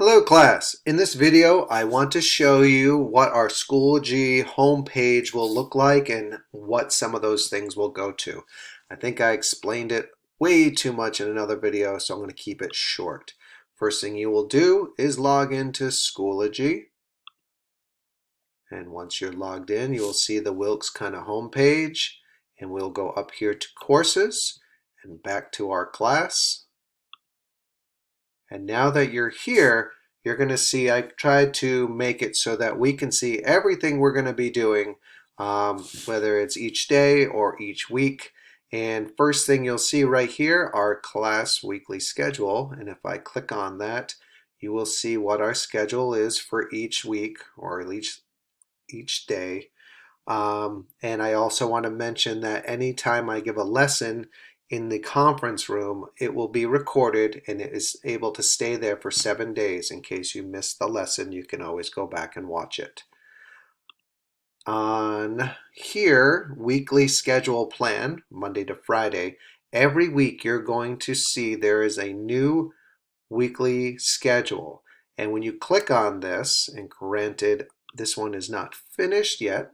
Hello class. In this video I want to show you what our Schoology homepage will look like and what some of those things will go to. I think I explained it way too much in another video, so I'm going to keep it short. First thing you will do is log into Schoology, and once you're logged in you will see the Wilkes kind of homepage, and we'll go up here to courses and back to our class. And now that you're here, you're going to see I've tried to make it so that we can see everything we're going to be doing, whether it's each day or each week. And first thing you'll see right here, our class weekly schedule. And if I click on that, you will see what our schedule is for each week or each day. And I also want to mention that anytime I give a lesson in the conference room, it will be recorded and it is able to stay there for 7 days. In case you missed the lesson, you can always go back and watch it. On here, weekly schedule plan, Monday to Friday, every week you're going to see there is a new weekly schedule. And when you click on this, and granted this one is not finished yet,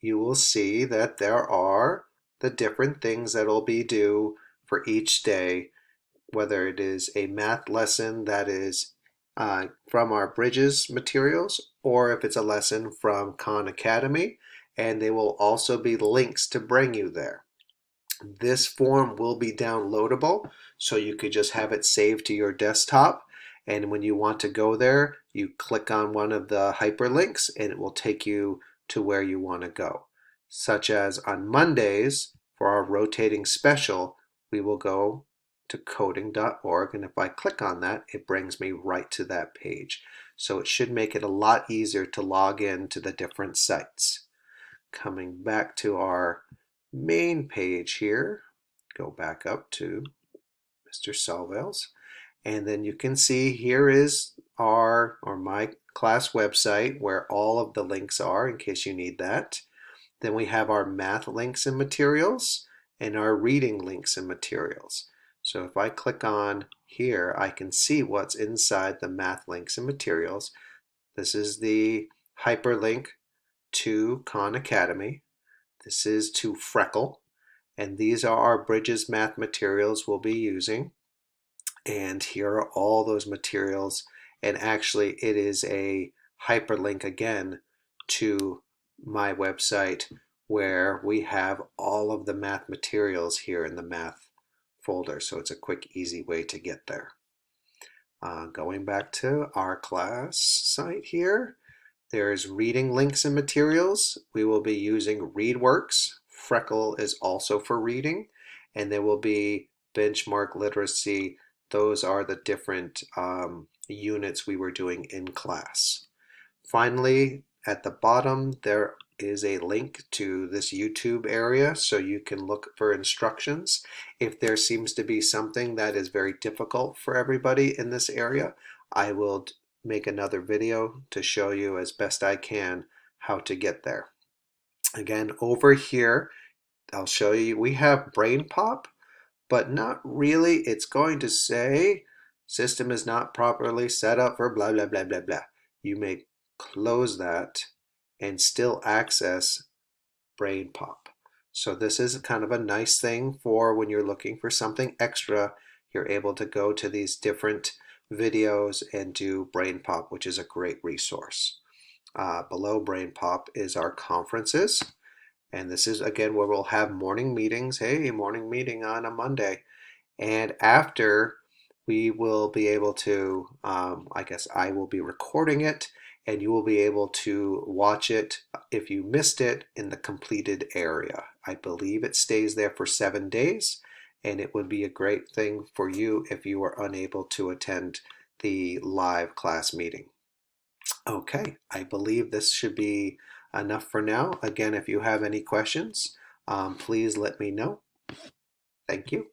you will see that there are the different things that will be due for each day, whether it is a math lesson that is from our Bridges materials, or if it's a lesson from Khan Academy, and they will also be links to bring you there. This form will be downloadable, so you could just have it saved to your desktop, and when you want to go there, you click on one of the hyperlinks and it will take you to where you want to go. Such as on Mondays, for our rotating special, we will go to coding.org, and if I click on that, it brings me right to that page. So it should make it a lot easier to log in to the different sites. Coming back to our main page here, go back up to Mr. Salvels, and then you can see here is my class website where all of the links are in case you need that. Then we have our math links and materials and our reading links and materials. So if I click on here, I can see what's inside the math links and materials. This is the hyperlink to Khan Academy. This is to Freckle. And these are our Bridges math materials we'll be using. And here are all those materials. And actually it is a hyperlink again to my website where we have all of the math materials here in the math folder. So it's a quick, easy way to get there. Going back to our class site here, there's reading links and materials. We will be using ReadWorks. Freckle is also for reading. And there will be benchmark literacy. Those are the different units we were doing in class. Finally, at the bottom, there is a link to this YouTube area so you can look for instructions. If there seems to be something that is very difficult for everybody in this area, I will make another video to show you as best I can how to get there. Again, over here, I'll show you, we have BrainPop, but not really. It's going to say, system is not properly set up for blah, blah, blah, blah, blah. You may close that and still access BrainPop. So this is kind of a nice thing for when you're looking for something extra. You're able to go to these different videos and do BrainPop, which is a great resource. Below BrainPop is our conferences. And this is, again, where we'll have morning meetings. Hey, morning meeting on a Monday. And after, we will be able to, I guess I will be recording it, and you will be able to watch it if you missed it in the completed area. I believe it stays there for 7 days, and it would be a great thing for you if you were unable to attend the live class meeting. Okay, I believe this should be enough for now. Again, if you have any questions, please let me know. Thank you.